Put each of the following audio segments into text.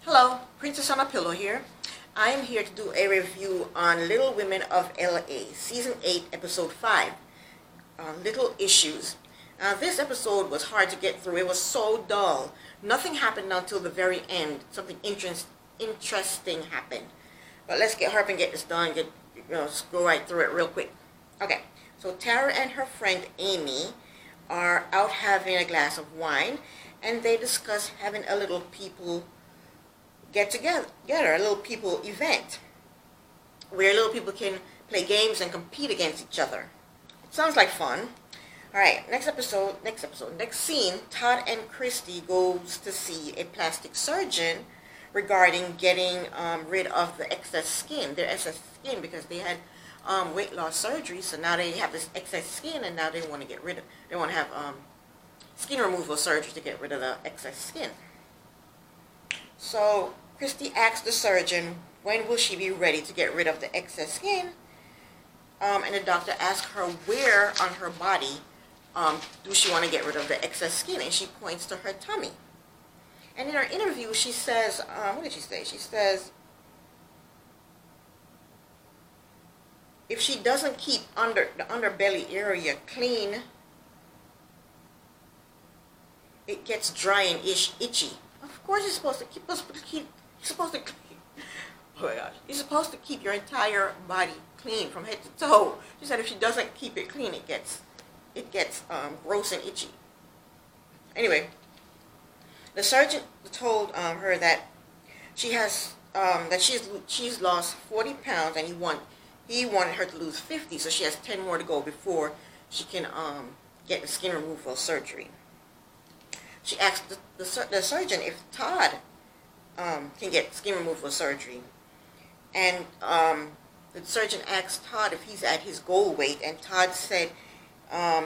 Hello, Princess on a Pillow here. I am here to do a review on Little Women of L.A., Season 8, Episode 5, Little Issues. This episode was hard to get through. It was so dull. Nothing happened until the very end. Something interesting happened. But let's hurry and get this done. Just go right through it real quick. Okay, so Tara and her friend Amy are out having a glass of wine, and they discuss having a little people get together, a little people event where little people can play games and compete against each other. Sounds like fun. Alright, next scene, Todd and Christy goes to see a plastic surgeon regarding getting rid of the excess skin, because they had weight loss surgery, so now they have this excess skin, and now they want to have skin removal surgery to get rid of the excess skin. So Christy asks the surgeon, when will she be ready to get rid of the excess skin? And the doctor asks her where on her body do she want to get rid of the excess skin, and she points to her tummy. And in her interview, she says, what did she say? She says, if she doesn't keep the underbelly area clean, it gets dry and itchy. Of course, you're supposed to keep your entire body clean from head to toe. She said if she doesn't keep it clean, it gets gross and itchy. Anyway, the surgeon told her that she's lost 40 pounds, and he wanted her to lose 50, so she has 10 more to go before she can get the skin removal surgery. She asked the surgeon if Todd can get skin removal surgery. And the surgeon asked Todd if he's at his goal weight, and Todd said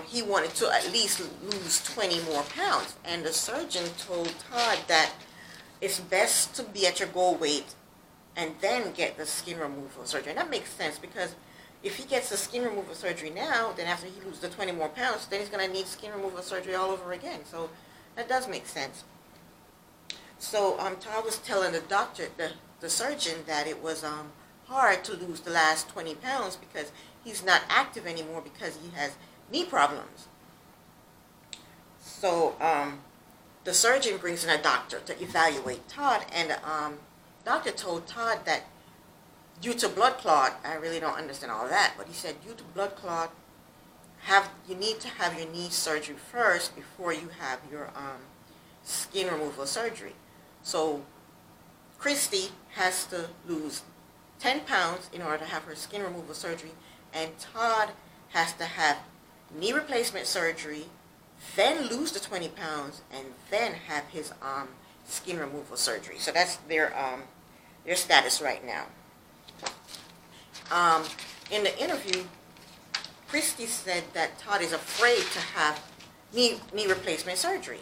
he wanted to at least lose 20 more pounds. And the surgeon told Todd that it's best to be at your goal weight and then get the skin removal surgery. And that makes sense, because if he gets the skin removal surgery now, then after he loses the 20 more pounds, then he's going to need skin removal surgery all over again. So that does make sense. So Todd was telling the doctor, the surgeon, that it was hard to lose the last 20 pounds because he's not active anymore because he has knee problems. So the surgeon brings in a doctor to evaluate Todd, and the doctor told Todd that due to blood clot, I really don't understand all of that, but he said due to blood clot, you need to have your knee surgery first before you have your skin removal surgery. So Christy has to lose 10 pounds in order to have her skin removal surgery, and Todd has to have knee replacement surgery, then lose the 20 pounds, and then have his skin removal surgery. So that's their status right now. In the interview, Christy said that Todd is afraid to have knee replacement surgery.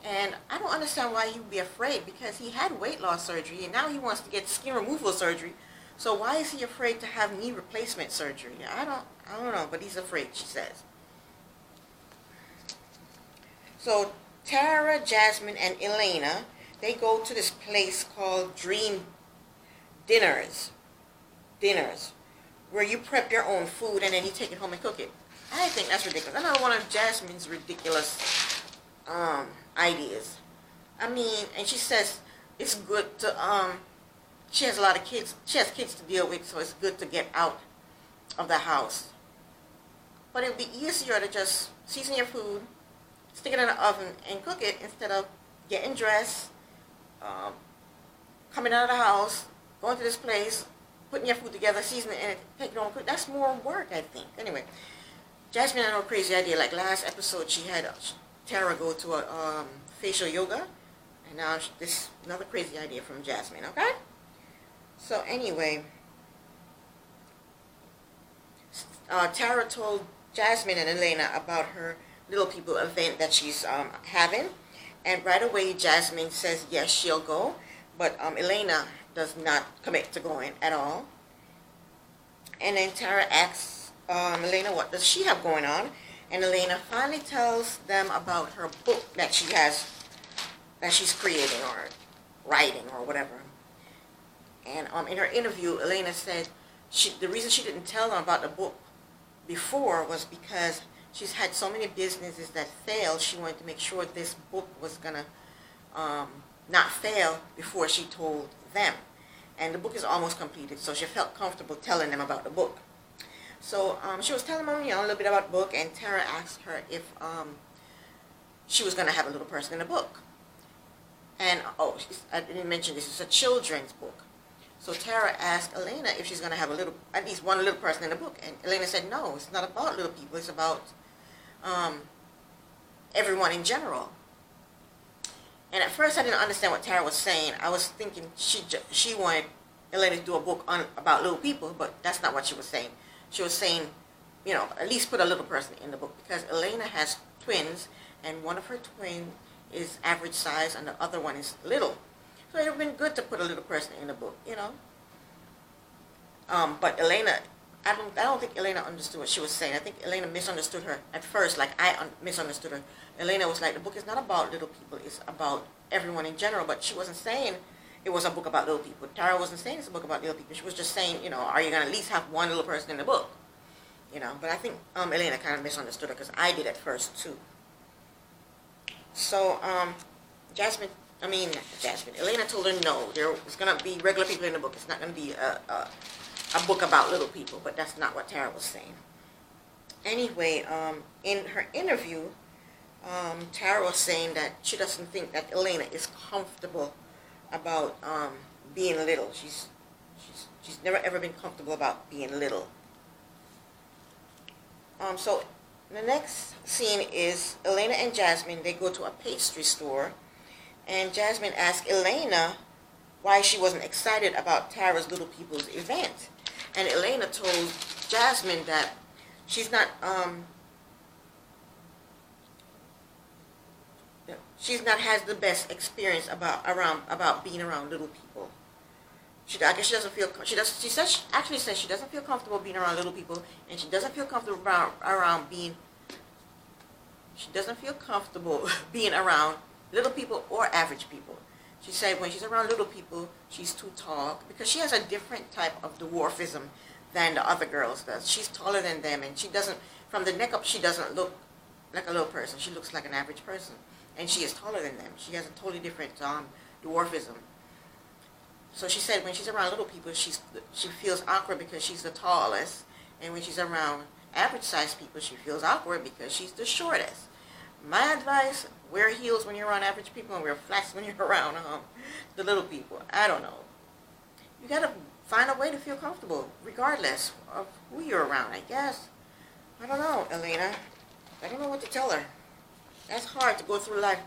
And I don't understand why he would be afraid, because he had weight loss surgery and now he wants to get skin removal surgery. So why is he afraid to have knee replacement surgery? I don't know, but he's afraid, she says. So Tara, Jasmine, and Elena, they go to this place called Dream Dinners, where you prep your own food and then you take it home and cook it. I think that's ridiculous. Another one of Jasmine's ridiculous ideas. I mean, and she says it's good to, she has a lot of kids. She has kids to deal with, so it's good to get out of the house. But it would be easier to just season your food, stick it in the oven, and cook it instead of getting dressed, coming out of the house, going to this place, putting your food together, seasoning it, and taking it home. That's more work, I think. Anyway, Jasmine had a crazy idea. Like last episode, she had Tara go to a facial yoga, and now this another crazy idea from Jasmine. Okay. So anyway, Tara told Jasmine and Elena about her little people event that she's having, and right away Jasmine says yes, she'll go, but Elena does not commit to going at all. And then Tara asks Elena what does she have going on, and Elena finally tells them about her book that she's creating, or writing or whatever. And in her interview, Elena said the reason she didn't tell them about the book before was because she's had so many businesses that failed. She wanted to make sure this book was going to not fail before she told them. And the book is almost completed, so she felt comfortable telling them about the book. So she was telling them, a little bit about the book, and Tara asked her if she was going to have a little person in the book. And, I didn't mention this is a children's book. So Tara asked Elena if she's going to have at least one little person in the book. And Elena said, no, it's not about little people. It's about everyone in general. And at first I didn't understand what Tara was saying. I was thinking she wanted Elena to do a book about little people, but that's not what she was saying. She was saying, at least put a little person in the book, because Elena has twins, and one of her twins is average size and the other one is little. So it would have been good to put a little person in the book, But Elena, I don't think Elena understood what she was saying. I think Elena misunderstood her at first, like I misunderstood her. Elena was like, the book is not about little people, it's about everyone in general. But she wasn't saying it was a book about little people. Tara wasn't saying it's a book about little people. She was just saying, are you going to at least have one little person in the book? But I think Elena kind of misunderstood her, because I did at first too. So Elena told her no, there's going to be regular people in the book. It's not going to be a book about little people, but that's not what Tara was saying. Anyway, in her interview, Tara was saying that she doesn't think that Elena is comfortable about being little. She's never ever been comfortable about being little. So the next scene is Elena and Jasmine. They go to a pastry store, and Jasmine asked Elena why she wasn't excited about Tara's Little People's event. And Elena told Jasmine that she's not has the best experience about being around little people. I guess she doesn't feel she says she doesn't feel comfortable being around little people, and she doesn't feel comfortable being around little people or average people. She said when she's around little people, she's too tall, because she has a different type of dwarfism than the other girls does. She's taller than them, and from the neck up, she doesn't look like a little person. She looks like an average person, and she is taller than them. She has a totally different dwarfism. So she said when she's around little people, she feels awkward because she's the tallest, and when she's around average-sized people, she feels awkward because she's the shortest. My advice: wear heels when you're around average people, and wear flats when you're around the little people. I don't know. You gotta find a way to feel comfortable, regardless of who you're around, I guess. I don't know, Elena. I don't know what to tell her. That's hard to go through life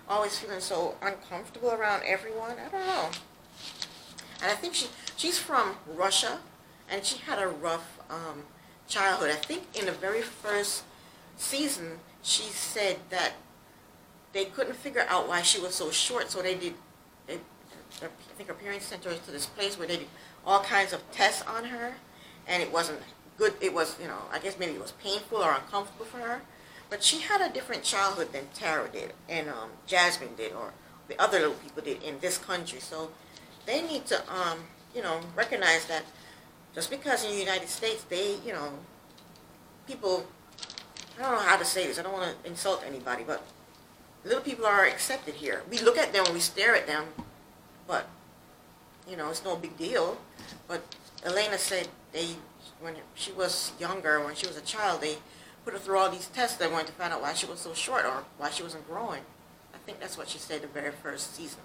always feeling so uncomfortable around everyone. I don't know. And I think she's from Russia, and she had a rough childhood. I think in the very first season, she said that they couldn't figure out why she was so short, so I think her parents sent her to this place where they did all kinds of tests on her, and it wasn't good. It was, I guess maybe it was painful or uncomfortable for her. But she had a different childhood than Tara did, and Jasmine did, or the other little people did in this country. So they need to, recognize that just because in the United States people, I don't know how to say this, I don't want to insult anybody, but little people are accepted here. We look at them and we stare at them, but, it's no big deal. But Elena said when she was younger, when she was a child, they put her through all these tests. They wanted to find out why she was so short or why she wasn't growing. I think that's what she said the very first season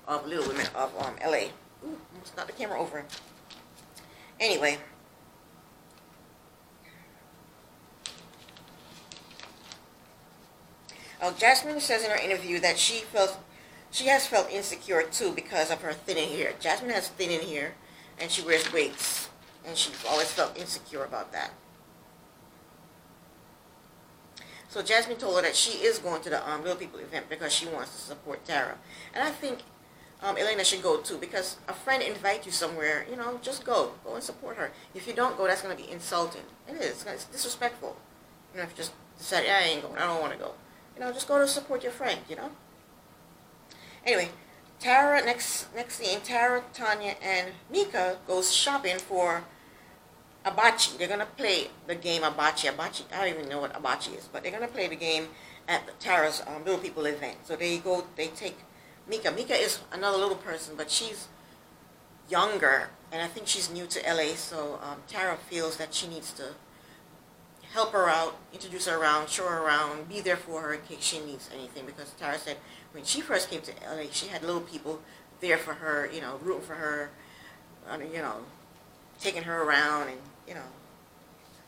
of Little Women of L.A. Ooh, almost knocked the camera over. Anyway. Jasmine says in her interview that she has felt insecure too because of her thinning hair. Jasmine has thinning hair, and she wears wigs, and she's always felt insecure about that. So Jasmine told her that she is going to the Little People event because she wants to support Tara. And I think Elena should go too, because a friend invites you somewhere, just go. Go and support her. If you don't go, that's going to be insulting. It is. It's disrespectful. If you just decide, I ain't going, I don't want to go. Just go to support your friend, Anyway, Tara, next scene, Tara, Tanya, and Mika goes shopping for Abachi. They're gonna play the game Abachi. Abachi, I don't even know what Abachi is, but they're gonna play the game at the Tara's Little People event. So they go, they take Mika. Mika is another little person, but she's younger, and I think she's new to LA. So Tara feels that she needs to help her out, introduce her around, show her around, be there for her in case she needs anything. Because Tara said when she first came to LA, she had little people there for her, you know, rooting for her, you know, taking her around and, you know,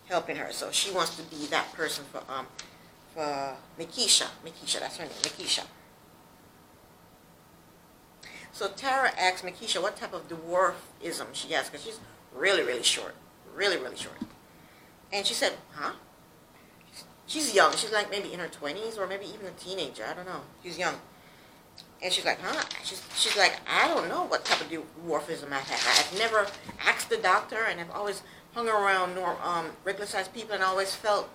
helping her. So she wants to be that person for Mikisha. Mikisha, that's her name, Mikisha. So Tara asks Mikisha what type of dwarfism she has, because she's really, really short. Really, really short. And she said, huh? She's young. She's like maybe in her 20s or maybe even a teenager. I don't know. She's young. And she's like, huh? She's like, I don't know what type of dwarfism I have. I've never asked the doctor, and I've always hung around regular-sized people and always felt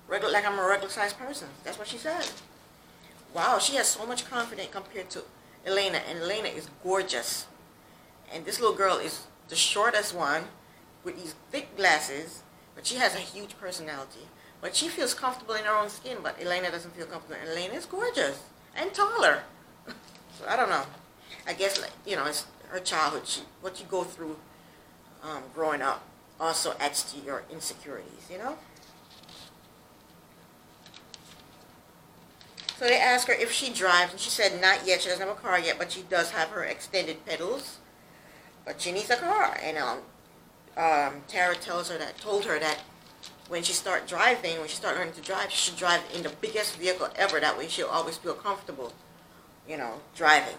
like I'm a regular-sized person. That's what she said. Wow, she has so much confidence compared to Elena, and Elena is gorgeous. And this little girl is the shortest one with these thick glasses, but she has a huge personality. But she feels comfortable in her own skin, but Elena doesn't feel comfortable. And Elena is gorgeous and taller. So I don't know. I guess, like, you know, it's her childhood. What you go through growing up also adds to your insecurities, you know? So they asked her if she drives, and she said not yet. She doesn't have a car yet, but she does have her extended pedals. But she needs a car. And Tara told her that when she start learning to drive, she should drive in the biggest vehicle ever. That way she'll always feel comfortable, you know, driving.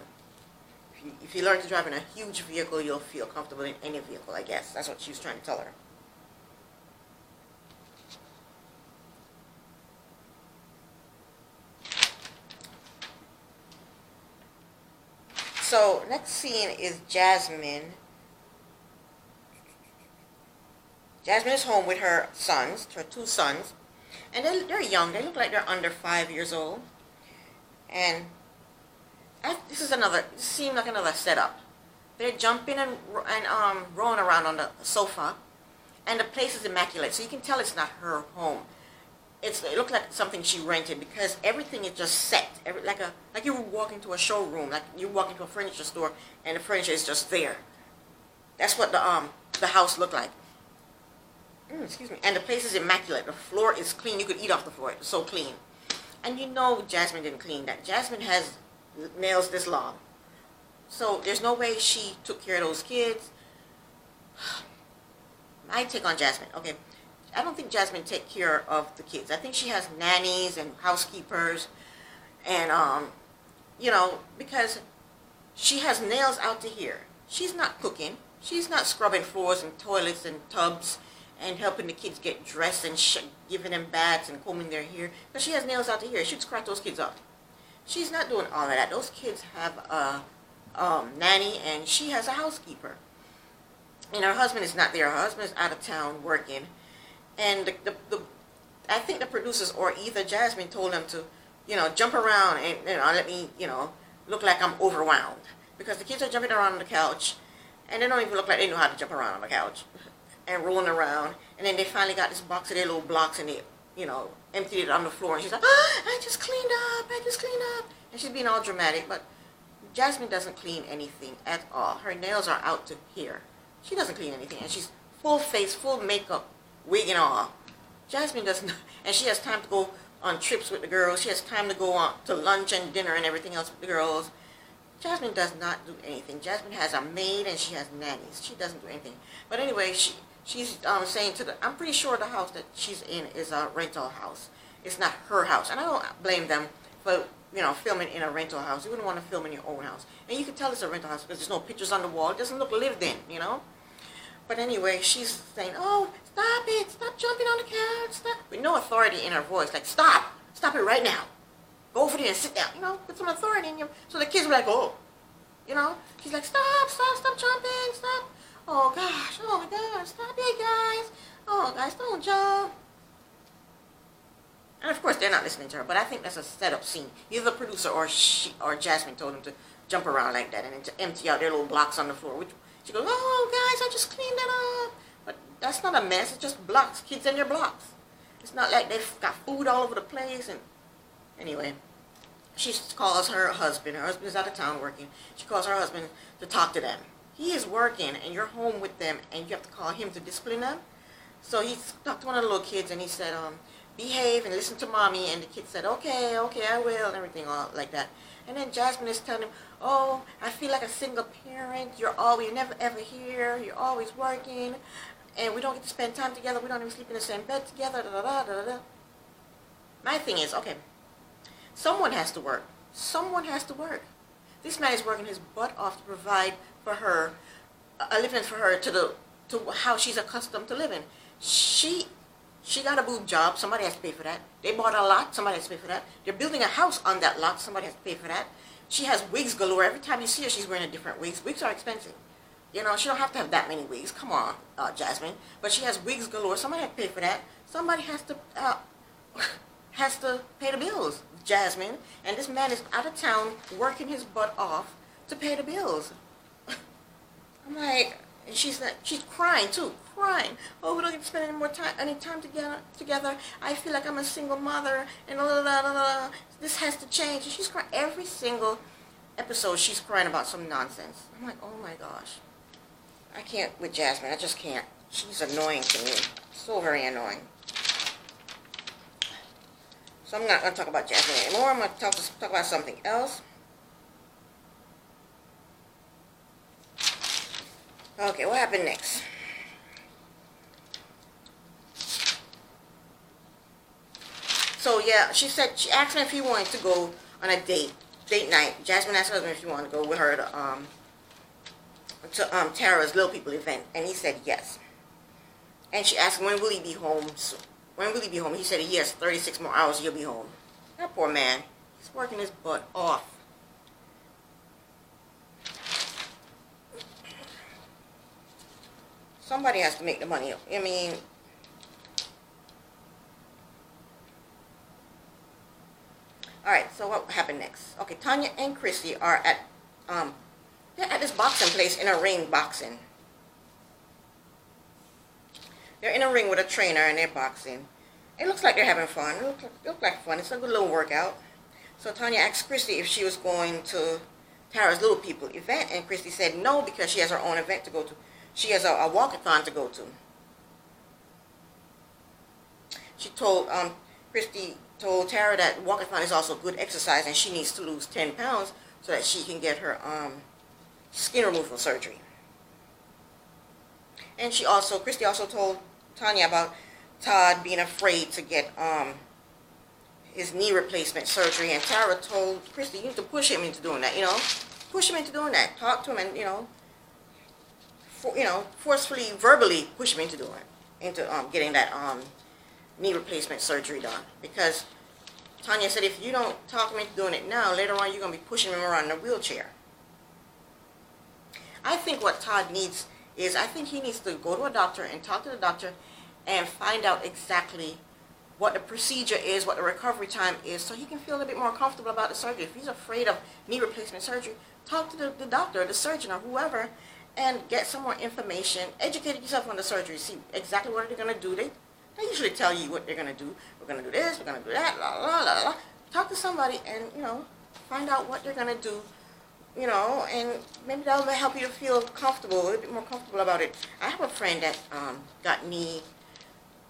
If you learn to drive in a huge vehicle, you'll feel comfortable in any vehicle, I guess. That's what she was trying to tell her. So, next scene is Jasmine. Jasmine is home with her sons, her two sons. And they're young. They look like they're under 5 years old. And this seemed like another setup. They're jumping and rolling around on the sofa. And the place is immaculate. So you can tell it's not her home. It looked like something she rented because everything is just set. Like you walk into a showroom, like you walk into a furniture store and the furniture is just there. That's what the house looked like. Excuse me. And the place is immaculate. The floor is clean. You could eat off the floor. It's so clean. And you know Jasmine didn't clean that. Jasmine has nails this long. So there's no way she took care of those kids. My take on Jasmine. Okay. I don't think Jasmine take care of the kids. I think she has nannies and housekeepers. And, you know, because she has nails out to here. She's not cooking. She's not scrubbing floors and toilets and tubs and helping the kids get dressed and giving them baths and combing their hair. Because she has nails out to here. She'd scratch those kids up. She's not doing all of that. Those kids have a nanny and she has a housekeeper. And her husband is not there. Her husband is out of town working. And I think the producers or either Jasmine told them to, you know, jump around and, you know, let me, you know, look like I'm overwhelmed. Because the kids are jumping around on the couch and they don't even look like they know how to jump around on the couch and rolling around. And then they finally got this box of their little blocks and they, you know, emptied it on the floor. And she's like, oh, I just cleaned up. And she's being all dramatic. But Jasmine doesn't clean anything at all. Her nails are out to here. She doesn't clean anything. And she's full face, full makeup, wig and all. Jasmine doesn't, and she has time to go on trips with the girls. She has time to go on to lunch and dinner and everything else with the girls. Jasmine does not do anything. Jasmine has a maid and she has nannies. She doesn't do anything. But anyway, she's saying to I'm pretty sure the house that she's in is a rental house. It's not her house. And I don't blame them for, you know, filming in a rental house. You wouldn't want to film in your own house. And you can tell it's a rental house because there's no pictures on the wall. It doesn't look lived in, you know. But anyway, she's saying, oh, stop it. Stop jumping on the couch. Stop. With no authority in her voice. Like, stop. Stop it right now. Go over there and sit down. You know, put some authority in you. So the kids were like, oh. You know. She's like, stop jumping. Stop. Oh, gosh. Oh, my gosh. Stop it, guys. Oh, guys, don't jump. And, of course, they're not listening to her. But I think that's a setup scene. Either the producer or Jasmine told them to jump around like that and then to empty out their little blocks on the floor. Which she goes, oh guys, I just cleaned that up. But that's not a mess. It's just blocks. Kids and their blocks. It's not like they've got food all over the place. And anyway, she calls her husband. Her husband is out of town working. She calls her husband to talk to them. He is working and you're home with them and you have to call him to discipline them. So he talked to one of the little kids and he said, behave and listen to mommy. And the kid said, okay, I will, and everything all like that. And then Jasmine is telling him, oh, I feel like a single parent. You're never ever here. You're always working. And we don't get to spend time together. We don't even sleep in the same bed together. Da, da, da, da, da. My thing is, okay, someone has to work. Someone has to work. This man is working his butt off to provide for her a living for her to how she's accustomed to living. She got a boob job. Somebody has to pay for that. They bought a lot. Somebody has to pay for that. They're building a house on that lot. Somebody has to pay for that. She has wigs galore. Every time you see her, she's wearing a different wig. Wigs are expensive. You know, she don't have to have that many wigs. Come on, Jasmine. But she has wigs galore. Somebody has to pay for that. Somebody has to pay the bills, Jasmine. And this man is out of town working his butt off to pay the bills. I'm like, and she's crying too, crying. Oh, we don't get to spend any time together. I feel like I'm a single mother, and this has to change. And she's crying every single episode. She's crying about some nonsense. I'm like, oh my gosh. I can't with Jasmine. I just can't. She's annoying to me. So very annoying. So I'm not going to talk about Jasmine anymore. I'm going to talk about something else. Okay, what happened next? So yeah, she asked him if he wanted to go on a date night. Jasmine asked her husband if he wanted to go with her to Tara's Little People event, and he said yes. And she asked him, when will he be home? When will he be home? He said he has 36 more hours, he'll be home. That poor man, he's working his butt off. Somebody has to make the money. I mean, alright, so what happened next? Okay, Tanya and Christy are they're at this boxing place in a ring boxing. They're in a ring with a trainer and they're boxing. It looks like they're having fun. It looks like fun. It's a good little workout. So Tanya asked Christy if she was going to Tara's Little People event, and Christy said no because she has her own event to go to. She has a walkathon to go to. She told, Christy told Tara that walkathon is also good exercise and she needs to lose 10 pounds so that she can get her skin removal surgery. And Christy also told Tanya about Todd being afraid to get his knee replacement surgery, and Tara told Christy, you need to push him into doing that, you know. Push him into doing that. Talk to him and, forcefully, verbally push him into doing it, into getting that knee replacement surgery done. Because Tanya said if you don't talk him into doing it now, later on you're going to be pushing him around in a wheelchair. I think what Todd needs is, I think he needs to go to a doctor and talk to the doctor and find out exactly what the procedure is, what the recovery time is, so he can feel a bit more comfortable about the surgery. If he's afraid of knee replacement surgery, talk to the doctor, the surgeon, or whoever, and get some more information. Educate yourself on the surgery. See exactly what they're going to do. They usually tell you what they're going to do. We're going to do this, we're going to do that, la la la la. Talk to somebody and, find out what they're going to do, and maybe that'll help you to feel comfortable, a little bit more comfortable about it. I have a friend that got knee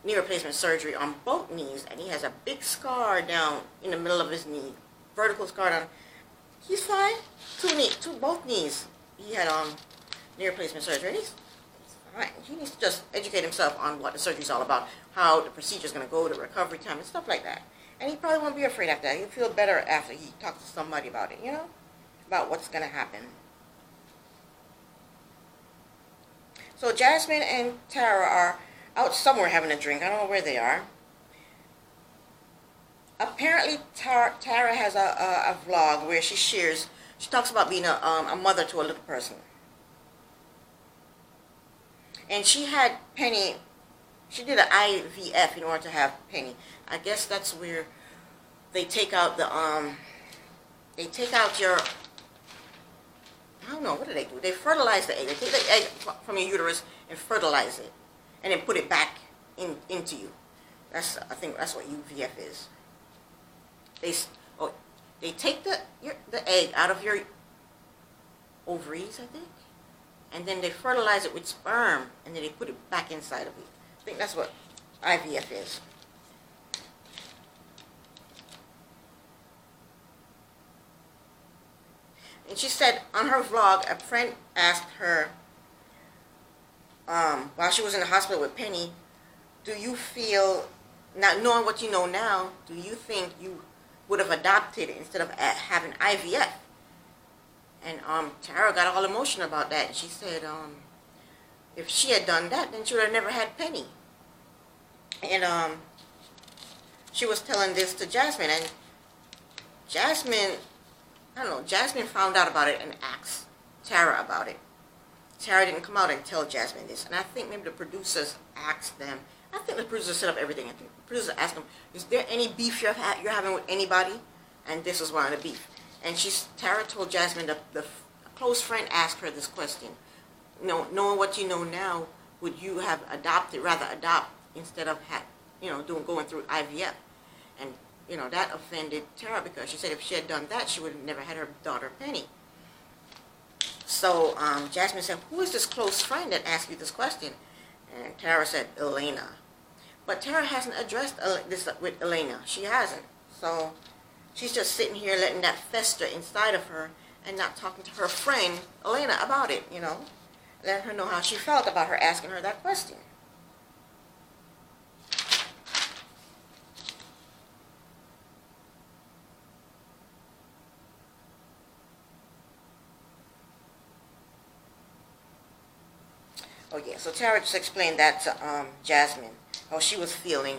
replacement surgery on both knees, and he has a big scar down in the middle of his knee, vertical scar down. He's fine. Both knees. He had knee replacement surgery. And he's fine. He needs to just educate himself on what the surgery is all about, how the procedure is going to go, the recovery time, and stuff like that. And he probably won't be afraid after that. He'll feel better after he talks to somebody about it, about what's going to happen. So Jasmine and Tara are out somewhere having a drink. I don't know where they are. Apparently Tara has a vlog where she talks about being a mother to a little person. And she had Penny, she did an IVF in order to have Penny. I guess that's where they take out the, I don't know, what do? They fertilize the egg. They take the egg from your uterus and fertilize it, and then put it back into you. I think that's what UVF is. They take the egg out of your ovaries, I think, and then they fertilize it with sperm, and then they put it back inside of you. I think that's what IVF is. And she said on her vlog, a friend asked her, while she was in the hospital with Penny, do you feel, not knowing what you know now, do you think you would have adopted instead of having IVF? And Tara got all emotional about that. And she said if she had done that, then she would have never had Penny. And she was telling this to Jasmine, and Jasmine, I don't know, Jasmine found out about it and asked Tara about it. Tara didn't come out and tell Jasmine this. And I think maybe the producers asked them. I think the producers set up everything. I think the producers asked them, is there any beef you're having with anybody? And this was one of the beef. And Tara told Jasmine, the close friend asked her this question. Knowing what you know now, would you have rather adopt instead of going through IVF? And that offended Tara, because she said if she had done that, she would have never had her daughter Penny. So Jasmine said, who is this close friend that asked you this question? And Tara said, Elena. But Tara hasn't addressed this with Elena. She hasn't. So she's just sitting here letting that fester inside of her and not talking to her friend Elena about it, letting her know how she felt about her asking her that question. Oh yeah, so Tara just explained that to Jasmine, how she was feeling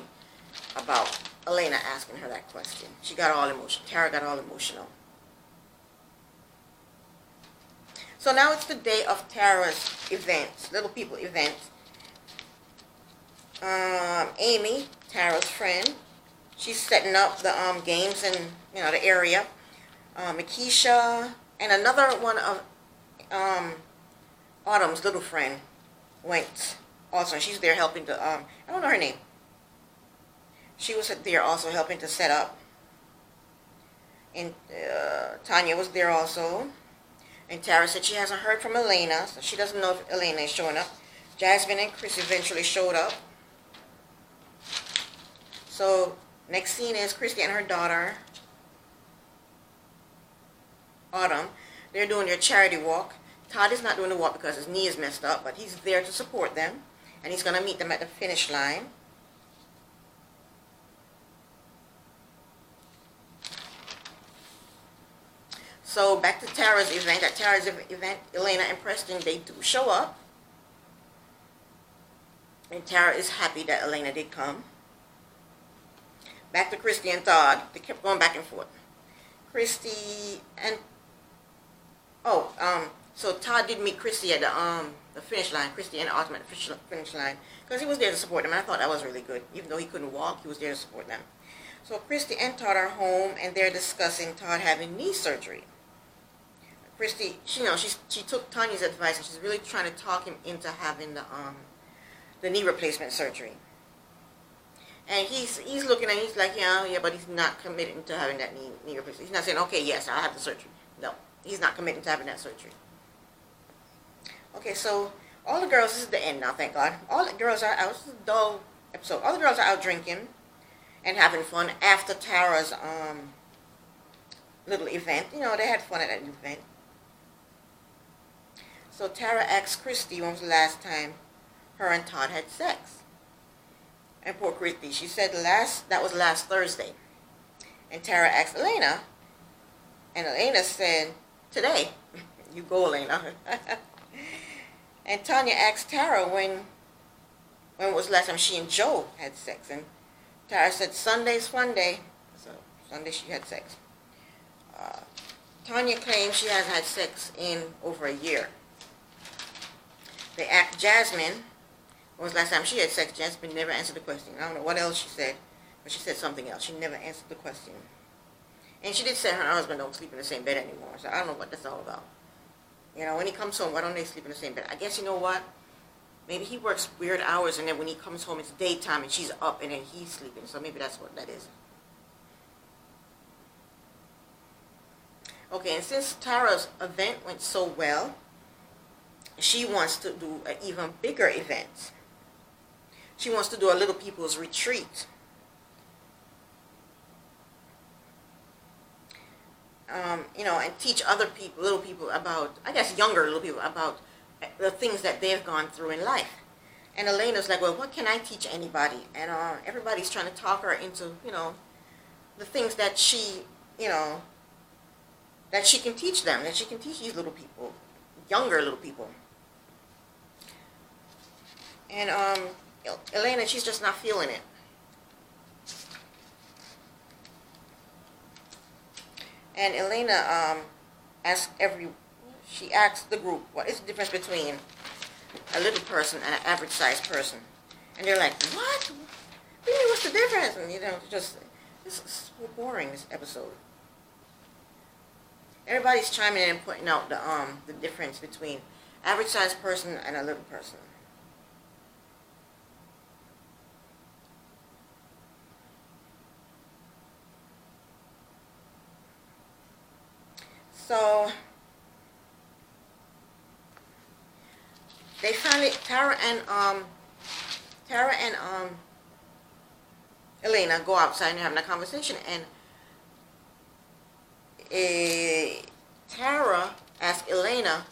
about Elena asking her that question. She got all emotional. Tara got all emotional. So now it's the day of Tara's event, Little People event. Amy, Tara's friend, she's setting up the games in the area. Makisha and another one of Autumn's little friend went also. She's there helping to, I don't know her name. She was there also helping to set up. And Tanya was there also. And Tara said she hasn't heard from Elena, so she doesn't know if Elena is showing up. Jasmine and Chris eventually showed up. So next scene is Christy and her daughter, Autumn. They're doing their charity walk. Todd is not doing the walk because his knee is messed up, but he's there to support them. And he's going to meet them at the finish line. So back to Tara's event. At Tara's event, Elena and Preston, they do show up. And Tara is happy that Elena did come. Back to Christy and Todd. They kept going back and forth. Christy and... so Todd did meet Christy at the finish line. Christy and Autumn at the finish line. Because he was there to support them. And I thought that was really good. Even though he couldn't walk, he was there to support them. So Christy and Todd are home, and they're discussing Todd having knee surgery. Christy, she took Tanya's advice, and she's really trying to talk him into having the knee replacement surgery. And he's looking at it, he's like, yeah, but he's not committing to having that knee replacement. He's not saying, okay, yes, I'll have the surgery. No, he's not committing to having that surgery. Okay, so all the girls, this is the end now, thank God. All the girls are out. This is a dull episode. All the girls are out drinking and having fun after Tara's little event. They had fun at that event. So Tara asked Christy when was the last time her and Todd had sex. And poor Christy, she said that was last Thursday. And Tara asked Elena, and Elena said, today. You go, Elena. And Tanya asked Tara when was the last time she and Joe had sex. And Tara said, Sunday's fun day. So Sunday she had sex. Tanya claims she hasn't had sex in over a year. They asked Jasmine when was the last time she had sex. Jasmine never answered the question. I don't know what else she said, but she said something else. She never answered the question. And she did say her husband don't sleep in the same bed anymore, so I don't know what that's all about. You know, when he comes home, why don't they sleep in the same bed? I guess, you know what? Maybe he works weird hours, and then when he comes home, it's daytime, and she's up, and then he's sleeping. So maybe that's what that is. Okay, and since Tara's event went so well, she wants to do an even bigger event. She wants to do a Little People's Retreat. You know, and teach other people, little people about, I guess younger little people, about the things that they've gone through in life. And Elena's like, well, what can I teach anybody? And everybody's trying to talk her into, you know, the things that she, you know, that she can teach them, that she can teach these little people, younger little people. And Elena, she's just not feeling it. And Elena she asks the group, what is the difference between a little person and an average sized person? And they're like, what? Really, what's the difference? And you know, this is so boring, this episode. Everybody's chiming in and pointing out the difference between average sized person and a little person. So they finally, Tara and Elena go outside and they're having a conversation, and Tara asked Elena,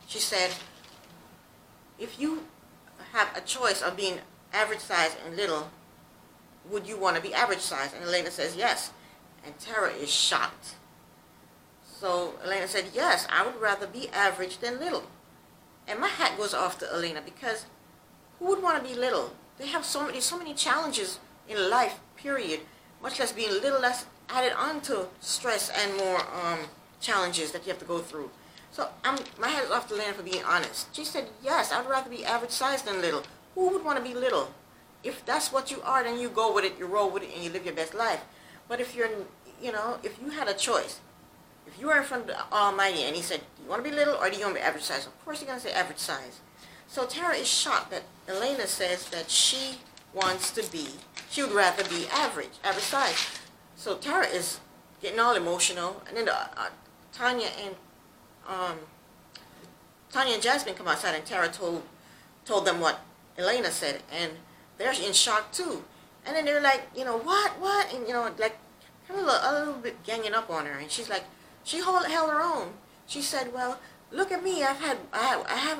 she said, if you have a choice of being average size and little, would you want to be average size? And Elena says yes. And Tara is shocked. So Elena said, yes, I would rather be average than little. And my hat goes off to Elena, because who would want to be little? They have so many challenges in life, period. Much less being little, less added on to stress and more challenges that you have to go through. So my hat is off to Elena for being honest. She said, yes, I would rather be average size than little. Who would want to be little? If that's what you are, then you go with it, you roll with it, and you live your best life. But if you're, you know, if you had a choice, if you were in front of the Almighty and he said, do you want to be little or do you want to be average size? Of course you're going to say average size. So Tara is shocked that Elena says that she would rather be average size. So Tara is getting all emotional. And then Tanya and Jasmine come outside, and Tara told them what Elena said. And they're in shock too. And then they're like, you know, what? And, you know, like kind of a little bit ganging up on her. And she's like, she held her own. She said, well, look at me. I have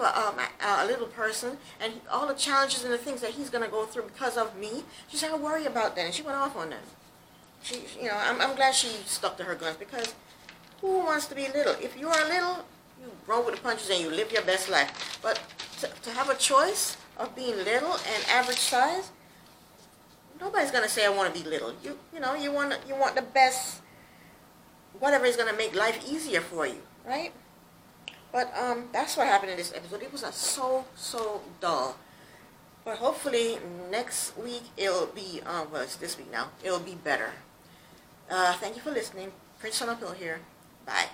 a little person, and all the challenges and the things that he's going to go through because of me. She said, I worry about that. And she went off on them. You know, I'm glad she stuck to her guns, because who wants to be little? If you are little, you roll with the punches and you live your best life. But to have a choice of being little and average size, nobody's going to say I want to be little. You know, you want the best, whatever is going to make life easier for you, right? But that's what happened in this episode. It was so dull. But hopefully next week it'll be, well, it's this week now, it'll be better. Thank you for listening. Prince on Uphill here. Bye.